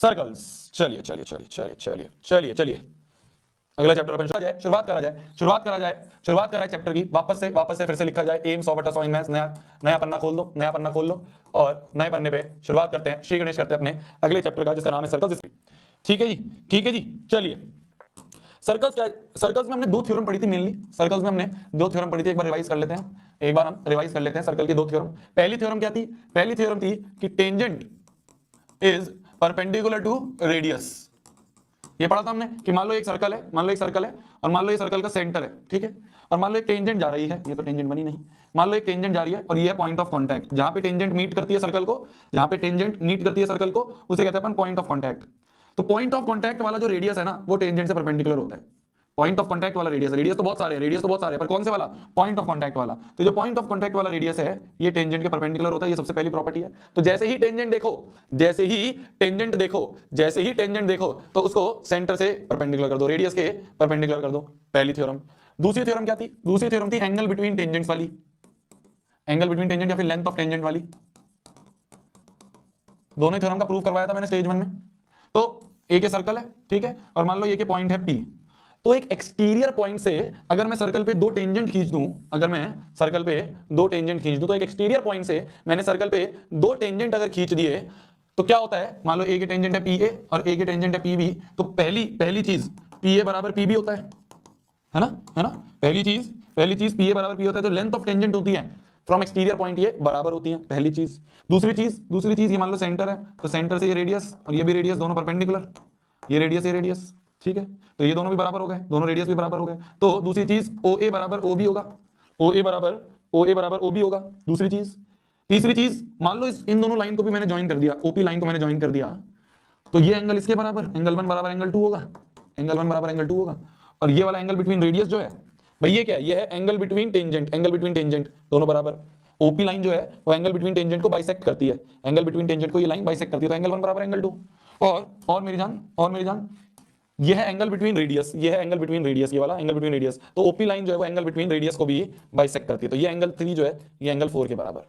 Circles. चलिए चलिए चलिए चलिए चलिए चलिए चलिए अगला चैप्टर अपन शुरुआत करा जाए चैप्टर की। वापस से फिर से लिखा जाए AIIMS of a sawing maths. नया नया पन्ना खोल लो और नए पन्ने पे शुरुआत करते हैं, श्री गणेश करते हैं अपने अगले चैप्टर का जिसका नाम है सर्कल्स। ठीक है जी, ठीक है जी। चलिए सर्कल्स क्या है? सर्कल्स में हमने दो थ्योरम पढ़ी थी मेनली। सर्कल्स में हमने दो थ्योरम पढ़ी थी, एक बार रिवाइज कर लेते हैं। एक बार हम रिवाइज कर लेते हैं सर्कल की दो थ्योरम। पहली थ्योरम क्या थी? पहली थ्योरम थी कि tangent is perpendicular to radius. ये पढ़ा था हमने कि मान लो एक सर्कल है, और मान लो ये सर्कल का सेंटर है, ठीक है। और मान लो एक टेंजेंट जा रही है, ये तो टेंजेंट बनी नहीं। मान लो एक टेंजेंट जा रही है और ये है पॉइंट ऑफ कांटेक्ट। जहां पे टेंजेंट मीट करती है सर्कल को, जहां पे टेंजेंट मीट करती है सर्कल को, उसे कहते हैं अपन पॉइंट ऑफ कांटेक्ट। तो पॉइंट ऑफ कांटेक्ट वाला जो रेडियस है ना, वो टेंजेंट से परपेंडिकुलर होता है। पॉइंट ऑफ कांटेक्ट वाला रेडियस, रेडियस तो बहुत सारे हैं, पर कौन से वाला? पॉइंट ऑफ कांटेक्ट वाला। तो जो पॉइंट ऑफ कांटेक्ट वाला रेडियस है, ये टेंजेंट के परपेंडिकुलर होता है। ये सबसे पहली प्रॉपर्टी है। तो जैसे ही टेंजेंट देखो तो उसको सेंटर से परपेंडिकुलर कर दो, रेडियस के परपेंडिकुलर कर दो। पहली थ्योरम। दूसरी थ्योरम क्या थी? दूसरी थ्योरम थी एंगल बिटवीन टेंजेंट्स वाली, एंगल बिटवीन टेंजेंट या फिर लेंथ ऑफ टेंजेंट वाली। दोनों थ्योरम का प्रूव करवाया था मैंने स्टेज 1 में। तो एक सर्कल है, ठीक है, और मान लो ये के पॉइंट है P। तो एक एक्सटीरियर पॉइंट से अगर मैं सर्कल पे दो टेंजेंट खींच दूं, तो एक एक्सटीरियर पॉइंट से मैंने सर्कल पे दो टेंजेंट अगर खींच दिए तो क्या होता है? मान लो ए के टेंजेंट है PA और ए के टेंजेंट है PB। तो पहली चीज PA बराबर PB होता है ना? पहली चीज PA बराबर P होता है। तो लेंथ ऑफ टेंजेंट होती है फ्रॉम एक्सटीरियर पॉइंट ये बराबर होती है, पहली चीज। दूसरी चीज ये मान लो सेंटर है, तो सेंटर से ये रेडियस और ये भी रेडियस, दोनों परपेंडिकुलर। ये रेडियस, ठीक है। तो ये दोनों भी बराबर हो गए, दोनों रेडियस भी बराबर हो गए। तो दूसरी चीज OA बराबर OB होगा, OA बराबर OB होगा, दूसरी चीज। तीसरी चीज, मान लो इन दोनों लाइन को भी मैंने ज्वाइन कर दिया, OP लाइन को मैंने ज्वाइन कर दिया, तो ये एंगल इसके बराबर, एंगल 1 बराबर एंगल 2 होगा, और ये वाला एंगल बिटवीन रेडियस जो है भाई, ये क्या है? ये है एंगल बिटवीन टेंजेंट, दोनों बराबर। ओपी लाइन जो है वो एंगल बिटवीन टेंजेंट को बाइसेक्ट करती है, एंगल बिटवीन टेंजेंट को ये लाइन बाइसेक्ट करती है। तो एंगल 1 बराबर एंगल 2। और मेरी जान ये है एंगल बिटवीन रेडियस, ये वाला एंगल बिटवीन रेडियस। तो ओपी लाइन जो है वो एंगल बिटवीन रेडियस को भी बाइसेक्ट करती है। तो ये एंगल 3 जो है ये एंगल 4 के बराबर,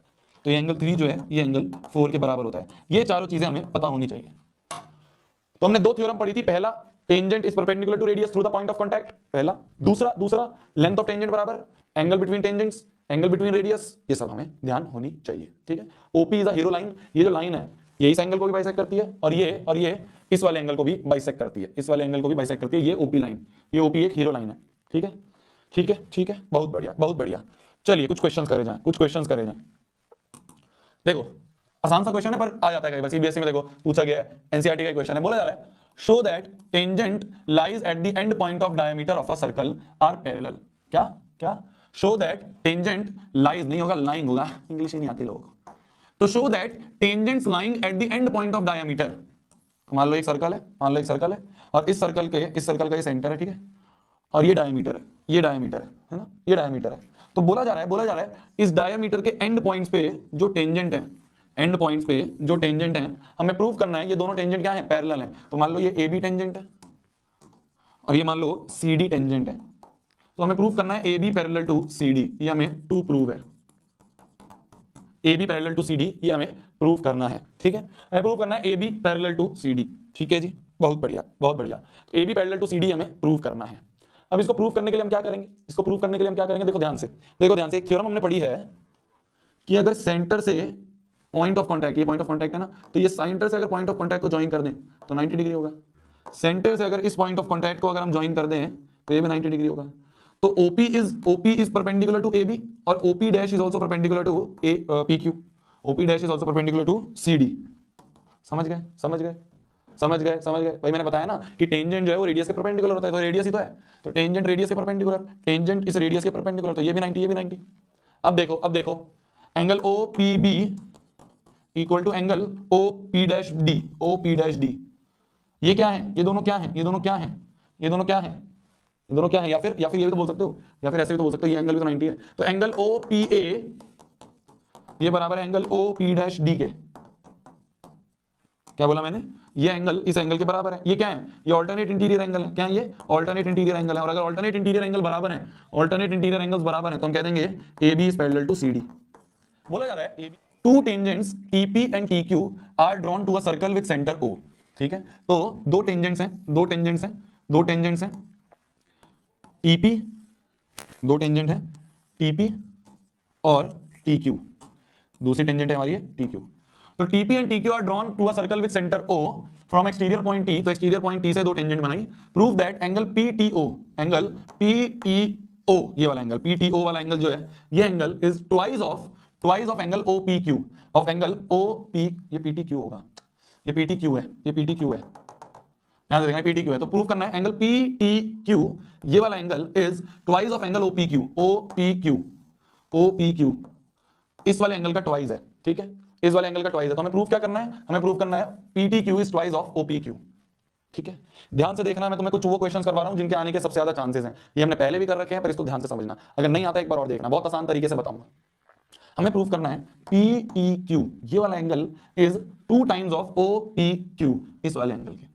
तो ये एंगल 3 जो है ये एंगल 4 के बराबर होता है। ये चारों चीजें हमें पता होनी चाहिए। तो हमने दो थ्योरम पढ़ी थी। पहला, tangent is perpendicular to radius through the point of contact, पहला। दूसरा लेंथ ऑफ टेंजेंट बराबर angle between tangents, angle between radius. ये सब हमें ध्यान होनी चाहिए, ठीक है। OP is a hero line, ये जो लाइन है ये इस एंगल को भी बाइसेक्ट करती है, और ये इस वाले एंगल को भी बाइसेक्ट करती है, ये ओपी लाइन, ये ओपी एक हीरो लाइन है, ठीक है। बहुत बढ़िया। चलिए कुछ क्वेश्चंस करे जाएं। देखो आसान सा क्वेश्चन है पर आ जाता है कई बार सीबीएसई में। देखो पूछा गया है, एनसीईआरटी का क्वेश्चन है। बोला जा रहा है show that tangent lies at the end point of diameter of a circle are parallel. क्या शो दैट टेंजेंट लाइज नहीं होगा, लाइंग होगा, इंग्लिश ही नहीं आती लोगों को। तो show that tangents lying at the end point of diameter. मान लो एक सर्कल है, और इस सर्कल का ये सेंटर है, ठीक है, और ये डायमीटर है ना, ये डायमीटर है। तो बोला जा रहा है इस डायमीटर के एंड पॉइंट्स पे जो टेंजेंट है, हमें प्रूव करना है ये दोनों टेंजेंट क्या है? पैरेलल है। तो मान लो ये AB टेंजेंट है और ये मान लो CD टेंजेंट है। तो हमें प्रूव करना है AB पैरेलल टू CD, ये हमें टू प्रूव है। AB पैरेलल टू CD ये हमें प्रूव करना है, ठीक है। हमें प्रूव करना है AB पैरेलल टू CD, ठीक है जी। बहुत बढ़िया। AB पैरेलल टू CD हमें प्रूव करना है। अब इसको प्रूव करने के लिए हम क्या करेंगे? देखो ध्यान से एक थ्योरम हमने पढ़ी है कि अगर सेंटर से पॉइंट ऑफ कांटेक्ट, ये पॉइंट ऑफ कांटेक्ट है ना, तो ये सेंटर से अगर पॉइंट ऑफ कांटेक्ट को ज्वाइन कर दें तो 90 डिग्री होगा। सेंटर से अगर इस पॉइंट ऑफ कांटेक्ट को अगर हम ज्वाइन कर दें तो ये भी 90 डिग्री होगा। तो OP is perpendicular to AB और OP dash is also perpendicular to PQ। OP dash is also perpendicular to CD। समझ गए भाई। मैंने बताया ना कि टेंजेंट जो है वो रेडियस के परपेंडिकुलर होता है, तो रेडियस ही तो है। तो टेंजेंट रेडियस के परपेंडिकुलर, टेंजेंट इस रेडियस के परपेंडिकुलर, तो ये भी 90, ये भी 90। अब देखो angle OPB equal to angle OP' D। ये क्या है? ये दोनों क्या है? या फिर ये भी तो बोल सकते हो, या फिर ऐसे भी तो बोल सकते हो, ये एंगल भी तो 90 है। तो एंगल OPA ये बराबर है एंगल OP' D के। क्या बोला मैंने? ये एंगल इस एंगल के बराबर है। ये क्या है? ये अल्टरनेट इंटीरियर एंगल है। क्या है ये? अल्टरनेट इंटीरियर एंगल है। और अगर अल्टरनेट इंटीरियर एंगल्स बराबर है तो हम कह देंगे AB is parallel to CD। बोला जा रहा है two tangents TP and TQ are drawn to a circle with centre O। ठीक है, तो दो टेंजेंट्स हैं, दो टेंजेंट्स हैं, दो टेंजेंट्स हैं टीपी, दो टेंजेंट है टीपी और टी क्यू, दूसरी टेंजेंट है हमारी टी क्यू। तो TP and T Q are drawn to a circle with centre O from exterior point T, तो एक्सटीरियर पॉइंट टी से दो टेंजेंट बनाई। Prove that angle PTO, angle PTO, ये वाला एंगल पीटीओ वाला एंगल जो है, ये angle is twice of angle OPQ, of angle OP, ये पीटीक्यू होगा, ये पीटीक्यू है, ये पीटीक्यू है, ध्यान से देखना पीटी क्यू है। तो प्रूव करना है एंगल पी टी क्यू, ये वाला angle is twice of angle OP Q, OP Q, OP Q, इस वाले एंगल का ट्वाइस है, ठीक है, इस वाले एंगल का ट्वाइस है। तो हमें प्रूव क्या करना है, हमें प्रूव करना है PT Q is twice of OP Q, ठीक है। ध्यान से देखना, मैं तुम्हें कुछ वो क्वेश्चंस करवा रहा हूं जिनके आने के सबसे ज्यादा चांसेस हैं, ये हमने पहले भी कर रखे हैं, पर इसको ध्यान से समझना, अगर नहीं आता एक बार और देखना, बहुत आसान तरीके से बताऊंगा। हमें प्रूव करना है पी टी क्यू, ये वाला angle is 2 times of O P Q, इस वाले एंगल के।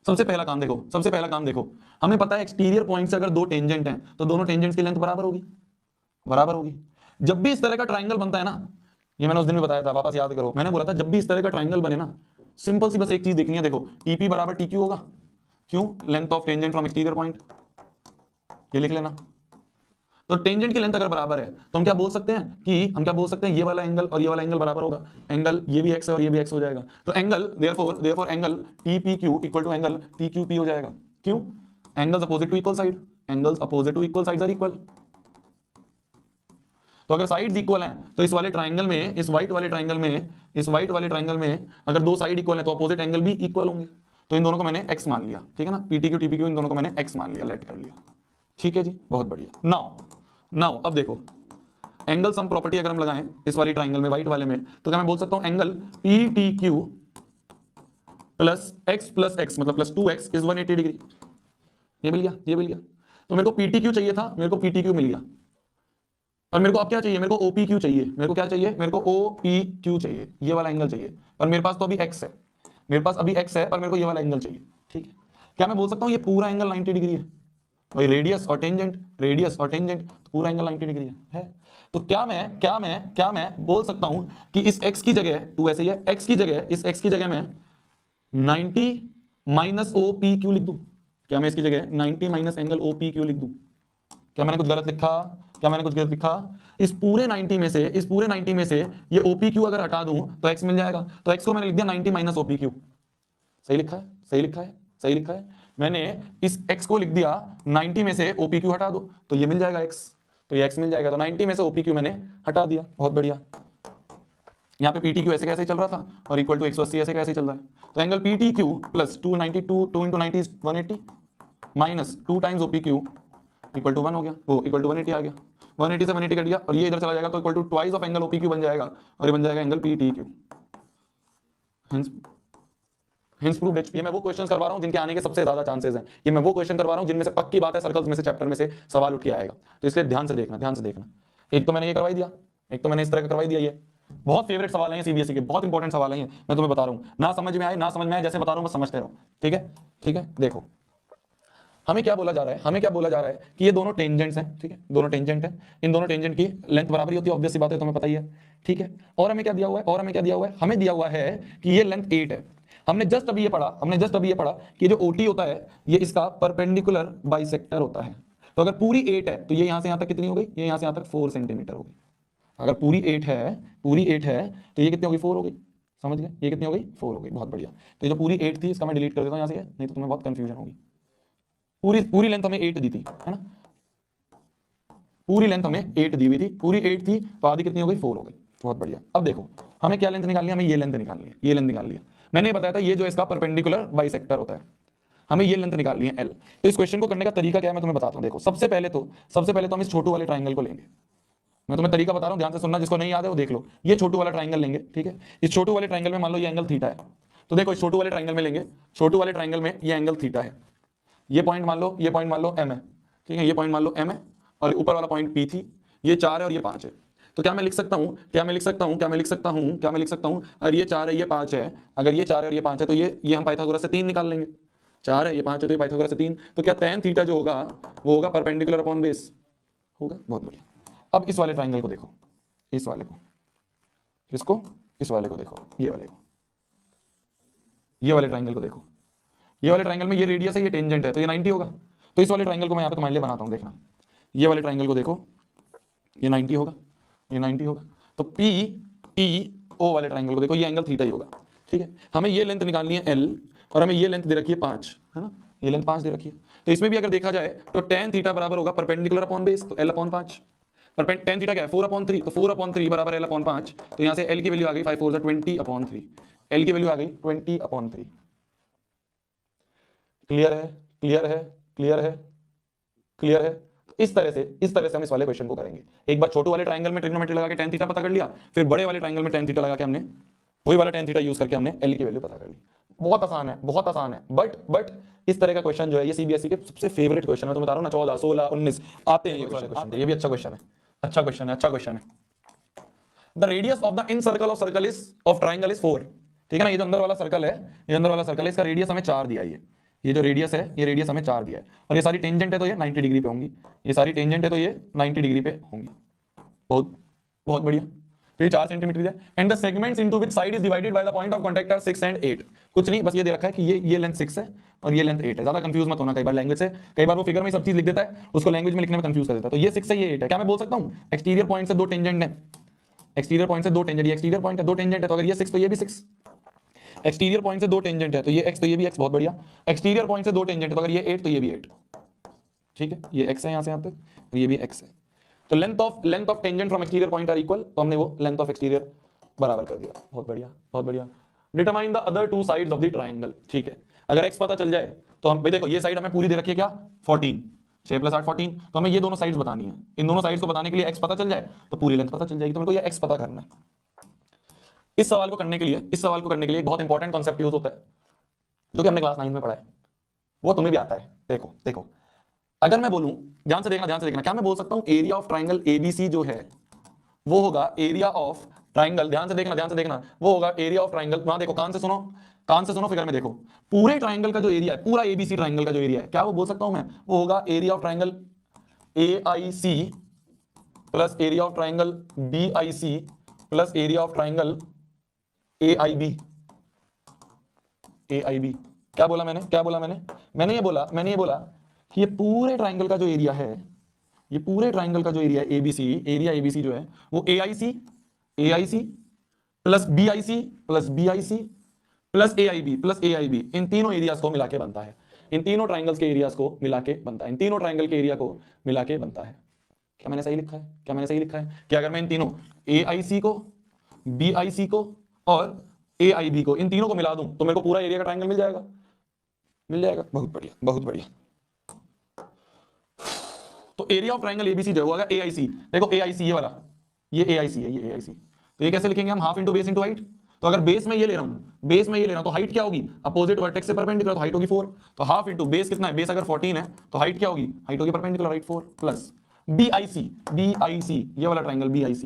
सबसे पहला काम देखो, सबसे पहला काम देखो, हमें पता है एक्सटीरियर पॉइंट से अगर दो टेंजेंट हैं तो दोनों टेंजेंट्स की लेंथ बराबर होगी, बराबर होगी। जब भी इस तरह का ट्राइंगल बनता है ना, ये मैंने उस दिन भी बताया था, वापस याद करो, मैंने बोला था जब भी इस तरह का ट्राइंगल बने ना, सिंपल सी बस एक चीज देखनी है, देखो टीपी बराबर टीक्यू होगा, क्यों, length of tangent from exterior point, ये लिख लेना। तो टेंजेंट की लेंथ अगर बराबर है तो हम क्या बोल सकते हैं कि हम क्या बोल सकते हैं, ये वाला एंगल और ये वाला एंगल बराबर होगा, एंगल ये भी x है और ये भी x हो जाएगा, तो angle therefore angle TPQ equal to angle TQP हो जाएगा। क्यों, angles opposite to equal side, angles opposite to equal sides are equal. तो अगर साइड्स इक्वल हैं तो इस वाले ट्राइंगल में, इस व्हाइट वाले ट्राइंगल में, इस व्हाइट वाले ट्राइंगल में अगर दो साइड इक्वल है तो अपोजिट एंगल भी इक्वल होंगे। तो इन दोनों को मैंने x मान लिया, ठीक है ना, PTQ TPQ इन दोनों को मैंने x मान लिया, लेट कर लिया, ठीक है जी, बहुत बढ़िया। नाउ नाउ अब देखो, एंगल सम प्रॉपर्टी अगर हम लगाएं इस वाली ट्राइंगल में, व्हाइट वाले में, तो क्या मैं बोल सकता हूं एंगल PTQ प्लस x मतलब प्लस 2x इज 180 डिग्री, ये मिल गया, ये मिल गया। तो मेरे को PTQ चाहिए था, मेरे को PTQ मिल गया, और मेरे को अब क्या चाहिए, मेरे को OPQ चाहिए, मेरे को क्या चाहिए, मेरे को OPQ चाहिए, ये वाला एंगल चाहिए, पर मेरे पास तो अभी x है, मेरे पास अभी x है, पर मेरे को ये वाला एंगल चाहिए, ठीक है। क्या मैं बोल सकता हूं ये पूरा एंगल 90 डिग्री है, भाई रेडियस और टेंजेंट, रेडियस और टेंजेंट, तो पूरा एंगल 90 डिग्री है। तो क्या मैं बोल सकता हूं कि इस x की जगह, टू ऐसे ही है, x की जगह, इस x की जगह मैं 90 माइनस ओ पी क्यू लिख दूं, क्या मैं इसकी जगह 90 माइनस एंगल ओ पी क्यू लिख दूं, क्या मैंने कुछ गलत लिखा, क्या मैंने कुछ गलत लिखा, इस पूरे 90 में से, इस पूरे 90 में से ये OPQ अगर हटा दूं तो x मिल जाएगा, तो x को मैंने लिख दिया 90 माइनस OPQ, सही लिखा है, सही लिखा है, सही लिखा है, मैंने इस x को लिख दिया 90 में से OPQ हटा दो तो ये मिल जाएगा x, तो ये x मिल जाएगा, तो 90 में से OPQ मैंने हटा दिया, बहुत बढ़िया। यहाँ पे PTQ ऐसे कैसे चल रहा था और इक्वल टू 180 ऐसे कैसे चल रहा है, तो angle PTQ plus 292, 2 into 90 180 minus 2 times OPQ equal to 1 हो गया, वो इक्वल टू 180 आ गया, 180 से 180 कट गया और ये इधर चला जाएगा तो equal to twice of angle OPQ बन जाएगा, और ये बन जाएगा angle PTQ। Hence proved HP. ये मैं वो क्वेश्चन करवा रहा हूं जिनके आने के सबसे ज्यादा चांसेस हैं, ये मैं वो क्वेश्चन करवा रहा हूं जिनमें से पक्की बात है सर्कल्स में से, चैप्टर में से सवाल उठ के आएगा, तो इसलिए ध्यान से देखना, ध्यान से देखना। एक तो मैंने ये करवाई दिया, एक तो मैंने इस तरह का करवाई दिया, ये बहुत फेवरेट सवाल है सीबीएसई के, बहुत इंपॉर्टेंट सवाल है ये, मैं तुम्हें बता रहा हूं, ना समझ में आए ना समझ में आए, जैसे बता रहा हूं बस समझते रहो, ठीक है, ठीक है। देखो हमें क्या बोला जा रहा है, हमें क्या बोला जा रहा है कि ये दोनों टेंजेंट्स हैं, ठीक है, दोनों टेंजेंट हैं, इन दोनों टेंजेंट की लेंथ बराबर ही होती है, ऑब्वियस सी बात है, तुम्हें पता ही है, ठीक है। और हमें क्या दिया हुआ है, और हमें क्या दिया हुआ है, हमें दिया हुआ है कि ये लेंथ 8 है। हमने जस्ट अभी ये पढ़ा, हमने जस्ट अभी ये पढ़ा कि जो OT होता है ये इसका परपेंडिकुलर बाइसेक्टर होता है। तो अगर पूरी 8 है तो ये यहां से यहां तक कितनी हो गई, ये यहां से यहां तक 4 सेंटीमीटर हो गई। अगर पूरी 8 है, पूरी 8 है तो ये कितनी हो गई, 4 हो गई, समझ गए, ये कितनी हो गई, 4 हो गई, बहुत बढ़िया। तो ये जो पूरी 8 थी इसका मैं डिलीट कर देता हूं यहां से, नहीं तो तुम्हें बहुत कंफ्यूजन होगी। पूरी पूरी लेंथ हमें 8 दी थी, है ना, पूरी लेंथ हमें 8 दी हुई थी, पूरी 8 थी तो आधी कितनी हो गई, 4 हो गई, बहुत बढ़िया। अब देखो हमें क्या लेंथ निकालनी है, हमें ये लेंथ निकालनी है, ये लेंथ निकालनी है। मैंने बताया था ये जो इसका परपेंडिकुलर बाइसेक्टर होता है, हमें ये लेंथ निकालनी है L। तो इस क्वेश्चन को करने का तरीका क्या है मैं तुम्हें बताता हूं। देखो सबसे पहले तो हम इस छोटू वाले ट्राइंगल को लेंगे, मैं तुम्हें तरीका बता रहा हूं, ध्यान से सुनना, जिसको नहीं याद है वो देख लो। ये छोटू वाला ट्राइंगल लेंगे, ठीक है, इस छोटू वाले ट्राइंगल में मान लो ये एंगल थीटा है, तो देखो इस छोटू वाले ट्राइंगल में लेंगे, छोटू वाले ट्राइंगल में ये एंगल थीटा है, ये पॉइंट मान लो, ये पॉइंट मान लो M है, ठीक है, ये पॉइंट मान लो M है, और ऊपर वाला पॉइंट P थी, ये 4 है और ये 5 है। तो क्या मैं लिख सकता हूं, क्या मैं लिख सकता हूं, क्या मैं लिख सकता हूं, क्या मैं लिख सकता हूं, अगर ये 4 है ये 5 है, अगर ये 4 है और ये 5 है तो ये हम पाइथागोरस से 3 निकाल लेंगे, 4 है ये 5 है तो ये पाइथागोरस से 3, तो क्या tan थीटा जो होगा वो होगा परपेंडिकुलर अपॉन बेस होगा, बहुत बढ़िया। अब इस वाले ट्राइंगल को देखो, इस वाले को, इसको, इस वाले को देखो, ये वाले को, ये वाले ट्राइंगल को देखो, ये वाले ट्राइंगल में ये रेडियस है, ये टेंजेंट है, तो ये 90 होगा। तो इस वाले ट्राइंगल को मैं यहाँ पे तुम्हारे लिए बनाता हूँ, देखना, ये वाले ट्राइंगल को देखो, ये 90 होगा, ये 90 होगा। तो पी टी ओ वाले ट्राइंगल को देखो, ये एंगल थीटा ही होगा, ठीक है। हमें ये लेंथ निकालनी है एल, और हमें ये लेंथ दे रखी है 5, है ना, ये लेंथ 5 दे रखी है। तो इसमें भी अगर देखा जाए तो tan थीटा बराबर होगा परपेंडिकुलर अपॉन बेस, तो l/5। tan थीटा क्या है 4/3, तो 4/3 बराबर l/5। तो यहाँ से l की वैल्यू आ गई 5 4 20/3, l की वैल्यू आ गई 20/3। क्लियर है, क्लियर है, क्लियर है, क्लियर है। इस तरह से हम इस वाले क्वेश्चन को करेंगे। एक बार छोटे वाले ट्रायंगल में ट्रिग्नोमेट्री लगा के tan थीटा पता कर लिया, फिर बड़े वाले ट्रायंगल में tan थीटा लगा के हमने वही वाला tan थीटा यूज करके हमने l की वैल्यू पता कर ली। बहुत आसान है, बहुत आसान है। बट इस तरह का क्वेश्चन जो है ये सीबीएसई के सबसे फेवरेट क्वेश्चन है। तो बता रहा हूं ना, 14 16 19 आते हैं ये क्वेश्चन। ये भी अच्छा क्वेश्चन है, अच्छा क्वेश्चन है, अच्छा क्वेश्चन है। The radius of the in circle of circle is of triangle is 4, ठीक है ना। ये जो अंदर वाला सर्कल है, ये अंदर वाला सर्कल है, इसका रेडियस हमें 4 दिया है। ये जो रेडियस है, ये रेडियस हमें 4 दिया है, और ये सारी टेंजेंट है तो ये 90 डिग्री पे होंगी, ये सारी टेंजेंट है तो ये 90 डिग्री पे होंगी। बहुत बहुत बढ़िया। फिर 4 सेंटीमीटर दिया, and the segments into which side is divided by the point of contact are 6 and 8। कुछ नहीं, बस ये दे रखा है कि ये लेंथ 6 है और ये लेंथ 8 है। ज्यादा कंफ्यूज मत होना, कई बार लैंग्वेज से, कई बार वो फिगर में सब चीज लिख देता है, उसको लैंग्वेज में लिखने में कंफ्यूज कर देता है। तो ये 6 है, ये 8 है। क्या मैं बोल सकता हूं एक्सटीरियर पॉइंट से दो टेंजेंट है, एक्सटीरियर पॉइंट से दो टेंजेंट, ये एक्सटीरियर पॉइंट है, दो टेंजेंट है, तो अगर ये 6 तो ये भी 6। एक्सटीरियर पॉइंट से दो टेंजेंट है तो ये x तो ये भी x, बहुत बढ़िया। एक्सटीरियर पॉइंट से दो टेंजेंट है तो अगर ये 8 तो ये भी 8, ठीक है। ये x है यहां से यहां तक, और ये भी x है। तो length of tangent from exterior point are equal, तो हमने वो लेंथ ऑफ एक्सटीरियर बराबर कर दिया। बहुत बढ़िया, बहुत बढ़िया। Determine the other two sides of the triangle, ठीक है। अगर x पता चल जाए तो हम भाई देखो, ये साइड हमें पूरी दे रखी है क्या 14, 6 + 8 14, तो हमें ये दोनों साइड्स बतानी है। इन दोनों साइड्स को बताने के लिए x पता चल जाए तो पूरी लेंथ पता चल जाएगी। तो मेरे को ये x पता करना है। इस सवाल को करने के लिए एक बहुत इंपॉर्टेंट कॉन्सेप्ट यूज होता है जो कि हमने क्लास 9 में पढ़ा है, वो तुम्हें भी आता है। देखो देखो, अगर मैं बोलूं, ध्यान से देखना, क्या मैं बोल सकता हूं एरिया ऑफ ट्राइंगल एबीसी जो है वो होगा एरिया ऑफ ट्राइंगल, ध्यान से देखना, वो होगा एरिया ऑफ ट्राइंगल। वहां देखो, कान से सुनो, फिगर में देखो, पूरे ट्राइंगल का जो एरिया है, पूरा एबीसी ट्राइंगल का जो एरिया है, क्या वो बोल सकता हूं मैं, वो होगा area of triangle AIC plus area of triangle BIC plus area of triangle AIB। क्या बोला मैंने? मैंने ये बोला कि ये पूरे ट्राइंगल का जो एरिया है, ये पूरे ट्राइंगल का जो एरिया है ABC, एरिया ABC जो है वो AIC plus BIC plus AIB इन तीनों एरियाज को मिला के बनता है। इन तीनों ट्राइंगल्स के एरियाज को मिला के बनता है, इन तीनों ट्राइंगल के एरिया को मिला के बनता है। क्या मैंने सही लिखा है? कि अगर मैं इन तीनों AIC को, BIC को और AIB को, इन तीनों को मिला दूं तो मेरे को पूरा एरिया का ट्रायंगल मिल जाएगा। बहुत बढ़िया, बहुत बढ़िया। तो एरिया ऑफ ट्रायंगल एबीसी जो होगा AIC, देखो AIC ये वाला, ये AIC है, ये AIC। तो ये कैसे लिखेंगे हम, half into base into height. तो अगर बेस में ये ले रहा हूं, तो हाइट क्या होगी, अपोजिट वर्टेक्स से परपेंडिकुलर, तो हाइट होगी 4। तो हाफ इंटू बेस कितना है, बेस अगर 14 है तो हाइट क्या होगी, हाइट होगी परपेंडिकुलर, हाइट 4 प्लस BIC ये वाला ट्रायंगल BIC,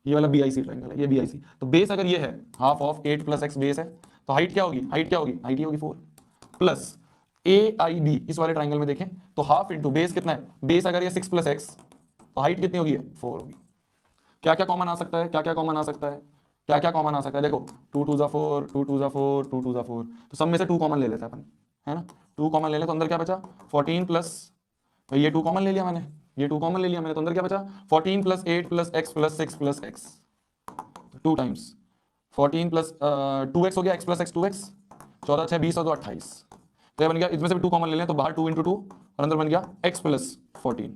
ये वाला BIC ट्रायंगल है, ये BIC। तो बेस अगर ये है हाफ ऑफ 8 + x बेस है, तो हाइट क्या होगी, हाइट होगी 4 प्लस AIB इस वाले ट्रायंगल में देखें तो हाफ इंटू बेस कितना है, बेस अगर ये 6 + x तो हाइट कितनी होगी, 4 होगी। क्या क्या कॉमन आ सकता है, देखो 2 2 ज़ा 4, 2 2 ज़ा 4, 2 2 ज़ा 4, तो सब में से 2 कॉमन ले लेते हैं अपन, है ना। 2 कॉमन ले ले तो अंदर क्या बचा 14 प्लस, तो ये 2 कॉमन ले लिया मैंने, तो अंदर क्या बचा 14 + 8 + x + 6 + x, 2 टाइम्स 14 + 2x हो गया, x + x 2x, 14 6 20 और 2 28। तो ये बन गया, इसमें से भी 2 कॉमन ले लें तो बाहर 2 × 2 और अंदर बन गया x + 14।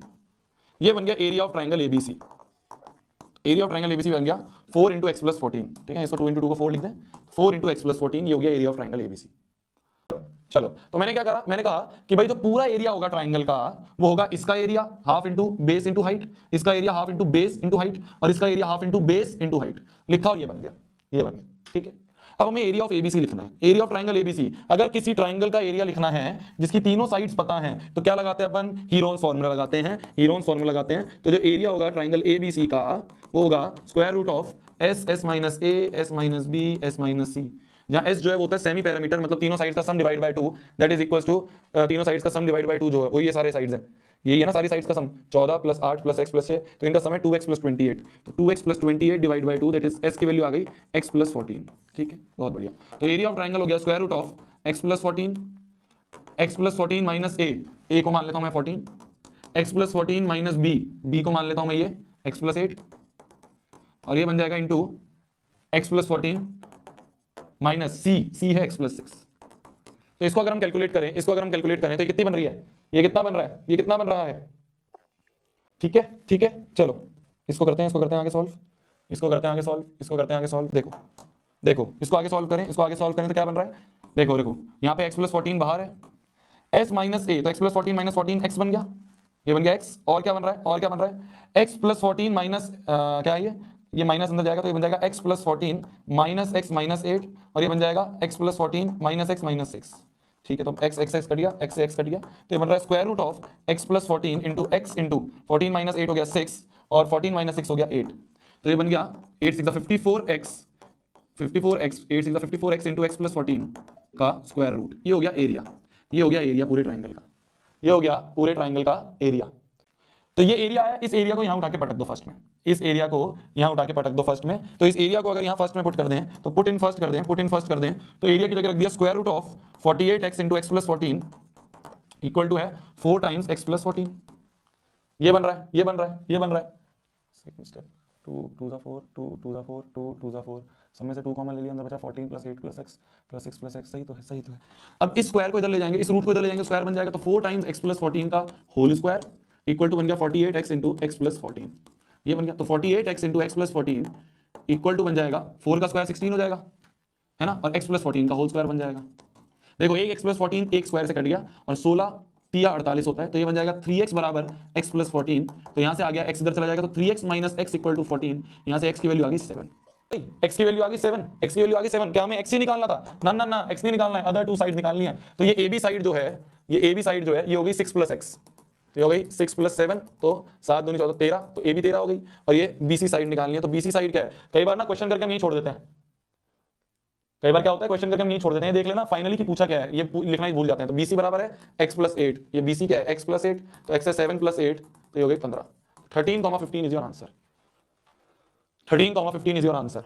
ये बन गया area of triangle ABC। Area of triangle ABC बन गया 4 × x + 14, ठीक है। इसको 2 × 2 को 4 लिख दें, 4 × x + 14, ये हो गया एरिया ऑफ ट्रायंगल ABC। चलो, तो मैंने क्या करा, मैंने कहा कि भाई जो पूरा एरिया होगा ट्राइंगल का वो होगा इसका area half into base into height, इसका area half into base into height, और इसका area half into base into height. लिखा और ये बन गया, ठीक है। अब हमें एरिया ऑफ ABC लिखना है, एरिया ऑफ ट्राइंगल ABC। अगर किसी ट्राइंगल का एरिया लिखना है जिसकी तीनों साइड्स पता है तो क्या लगाते हैं अपन, हीरोन्स फॉर्मूला लगाते हैं। तो जो एरिया होगा ट्राइंगल ABC का वो होगा √of S - A S - B S - C, जहां S जो है वो होता है सेमी पैरामीटर, मतलब तीनों साइड्स का sum divide by 2, that is equals to तीनों साइड्स का सम डिवाइड बाय 2 जो है वो ये सारे साइड्स हैं, यही है ना, सारी साइड्स का सम 14 + 8 + x + 6, तो इनका सम है 2x + 28। तो 2x + 28 divide by 2, that is S की वैल्यू आ गई x + 14, ठीक है। बहुत बढ़िया। तो एरिया ऑफ ट्रायंगल हो गया √ऑफ X plus 14, X plus 14 minus A को मान लेता हूं मैं 14, एक्स प्लस 14 माइनस बी को मान लेता हूं मैं ये एक्स प्लस 8, और ये बन जाएगा इंटू एक्स प्लस 14 माइनस सी है एक्स प्लस 6। तो इसको अगर हम कैलकुलेट करें, तो ये कितनी बन रही है, ये कितना बन रहा है, ये कितना बन रहा है, ठीक है, ठीक है। चलो इसको करते हैं आगे सॉल्व, इसको करते हैं आगे सॉल्व। देखो देखो इसको आगे सॉल्व करें तो क्या बन रहा है, देखो देखो यहाँ पे x प्लस 14 बाहर है, s माइनस ए, तो x प्लस 14 माइनस 14 x बन गया, ये बन गया x, और क्या बन रहा है, x प्लस 14 माइनस क्या है ये माइनस अंदर जाएगा तो ये बन जाएगा x plus 14 minus x minus 8, और ये बन जाएगा x plus 14 minus x minus 6। ठीक है, तो x x कट गया, x से x कट गया, तो ये बन रहा है square root of x plus 14 into x into 14 minus 8 हो गया 6, और 14 माइनस 6 हो गया 8, तो ये बन गया 8 6 54x 8 6 54x into x plus 14 का स्क्वायर रूट। ये हो गया एरिया, ये हो गया एरिया पूरे ट्राइंगल का, ये हो गया पूरे ट्राइंगल का एरिया। तो ये एरिया है, इस एरिया को यहां उठा के पटक दो फर्स्ट में, इस एरिया को यहां उठा के पटक दो फर्स्ट में। तो इस एरिया को अगर यहां फर्स्ट में पुट कर दें, तो पुट इन फर्स्ट कर दें, तो एरिया की जगह रख दिया square root of 48x into x plus 14 equal to है 4 टाइम्स एक्स प्लस 14। ये बन रहा है सेकंड स्टेप, 2 * 4 2 * 4 सब में से 2 कॉमन ले लिया, अंदर बचा 14 plus 8 plus x plus 6 plus x, सही तो है। अब इस स्क्वायर को इधर ले जाएंगे, इस रूट को इधर ले जाएंगे, स्क्वायर बन जाएगा, तो 4 टाइम्स एक्स प्लस 14 का होल स्क्वायर इक्वल टू बन गया 48x इंटू एक्स प्लस 14। ये बन गया, तो 48x into x plus 14 equal to बन जाएगा 4 का स्क्वायर 16 हो जाएगा, है ना, और x प्लस 14 का होल स्क्वायर बन जाएगा। देखो एक x प्लस 14 एक स्क्वायर से कट गया, और 16 तिया 48 होता है, तो ये बन जाएगा 3x बराबर x प्लस 14, तो यहां से आ गया x इधर चला जाएगा, तो 3x minus x equal to 14, यहां से x की वैल्यू आ गई 7, x की वैल्यू आ गई 7, क्या हमें x ही निकालना था, ना x नहीं निकालना है, अदर टू साइड निकालनी है। तो ये AB साइड जो है, ये हो गई 6 प्लस x, तो ये हो गई 6 प्लस 7, तो 7 दूनी 14 13, तो AB 13 हो गई, और ये BC साइड निकालनी है। तो BC साइड क्या है, कई बार ना क्वेश्चन करके हम यही छोड़ देते हैं, कई बार क्या होता है क्वेश्चन करके हम नहीं छोड़ देते हैं, देख लेना फाइनली कि पूछा क्या है, ये लिखना ही भूल जाते हैं। तो BC बराबर है x प्लस 8, ये BC क्या है x प्लस 8, तो x है 7 प्लस 8, तो ये हो गई 15। 13, 15 is your answer, 13, 15 is your answer.